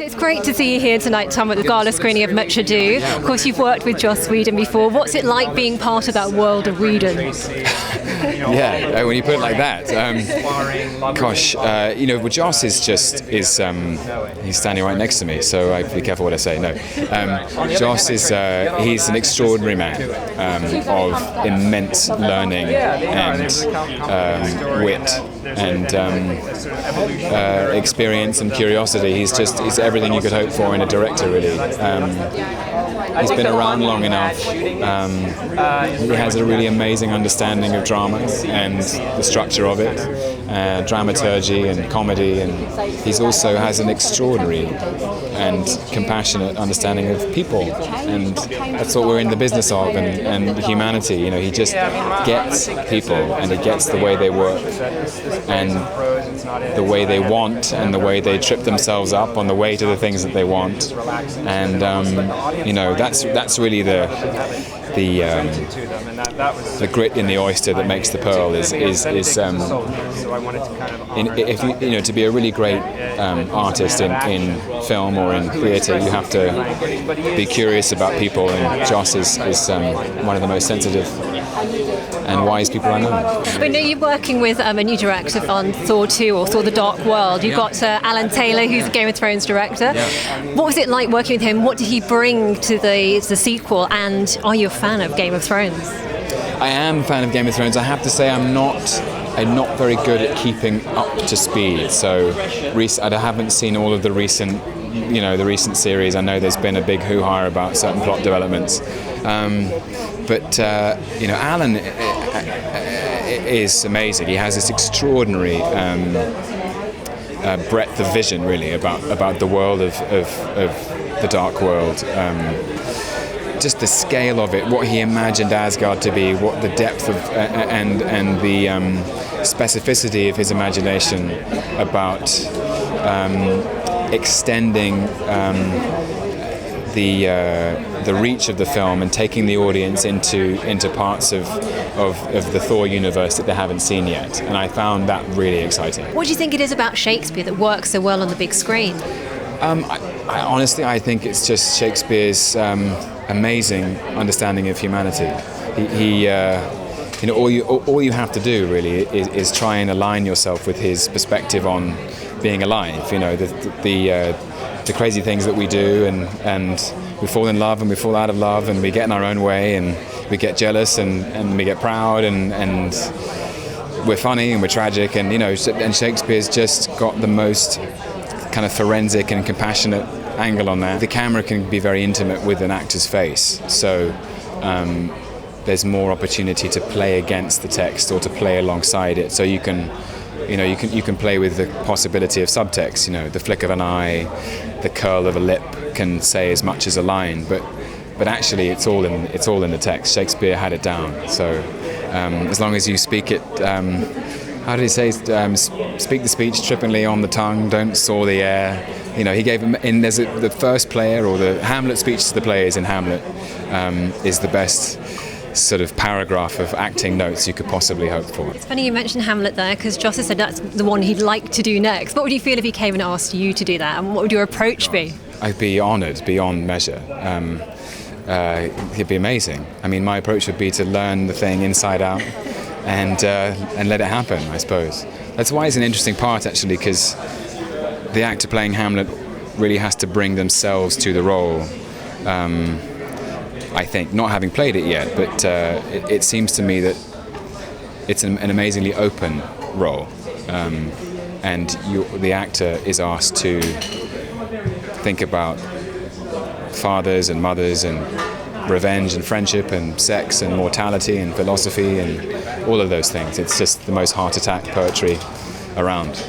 It's great to see you here tonight, Tom, at the gala screening of Much Ado. Of course, you've worked with Joss Whedon before. What's it like being part of that world of Whedon? Yeah, when you put it like that, well, Joss is he's standing right next to me, so I have to be careful what I say. No, Joss is he's an extraordinary man of immense learning and wit and experience and curiosity. He's everything you could hope for in a director, really. He's been around long enough. He has a really amazing understanding of drama and the structure of it, dramaturgy and comedy, and he also has an extraordinary and compassionate understanding of people, and that's what we're in the business of, and humanity. You know, he just gets people, and he gets the way they work, and the way they want, and the way they trip themselves up on the way to the things that they want, and that's really the grit in the oyster that makes the pearl is to be a really great artist in film or in theatre, you have to be curious about people, and Joss is one of the most sensitive and wise people I know. I know you're working with a new director on Thor 2 or Thor: The Dark World. You've got Alan Taylor, who's the Game of Thrones director. Yeah. What was it like working with him? What did he bring to the sequel? And are you a fan of Game of Thrones? I am a fan of Game of Thrones. I have to say I'm not very good at keeping up to speed. So I haven't seen all of the recent series. I know there's been a big hoo-ha about certain plot developments. But Alan is amazing. He has this extraordinary breadth of vision, really, about the world of the Dark World. Just the scale of it, what he imagined Asgard to be, what the depth of and the specificity of his imagination about extending the reach of the film and taking the audience into parts of the Thor universe that they haven't seen yet, and I found that really exciting. What do you think it is about Shakespeare that works so well on the big screen? I honestly think it's just Shakespeare's amazing understanding of humanity. All you have to do really is try and align yourself with his perspective on being alive. You know, the crazy things that we do, and we fall in love and we fall out of love, and we get in our own way, and we get jealous and we get proud, and we're funny and we're tragic, and and Shakespeare's just got the most kind of forensic and compassionate angle on that. The camera can be very intimate with an actor's face, so there's more opportunity to play against the text or to play alongside it. So you can play with the possibility of subtext. The flick of an eye, the curl of a lip can say as much as a line, but actually it's all in the text. Shakespeare had it down. So as long as you speak it. How did he say? Speak the speech trippingly on the tongue, don't saw the air. He gave him. The first player, or the Hamlet speech to the players in Hamlet, is the best sort of paragraph of acting notes you could possibly hope for. It's funny you mentioned Hamlet there, because Joss has said that's the one he'd like to do next. What would you feel if he came and asked you to do that, and what would your approach be? I'd be honoured beyond measure. It'd be amazing. I mean, my approach would be to learn the thing inside out. And let it happen, I suppose. That's why it's an interesting part, actually, because the actor playing Hamlet really has to bring themselves to the role. I think, not having played it yet, but it seems to me that it's an amazingly open role, and the actor is asked to think about fathers and mothers and revenge and friendship and sex and mortality and philosophy and all of those things. It's just the most heart attack poetry around.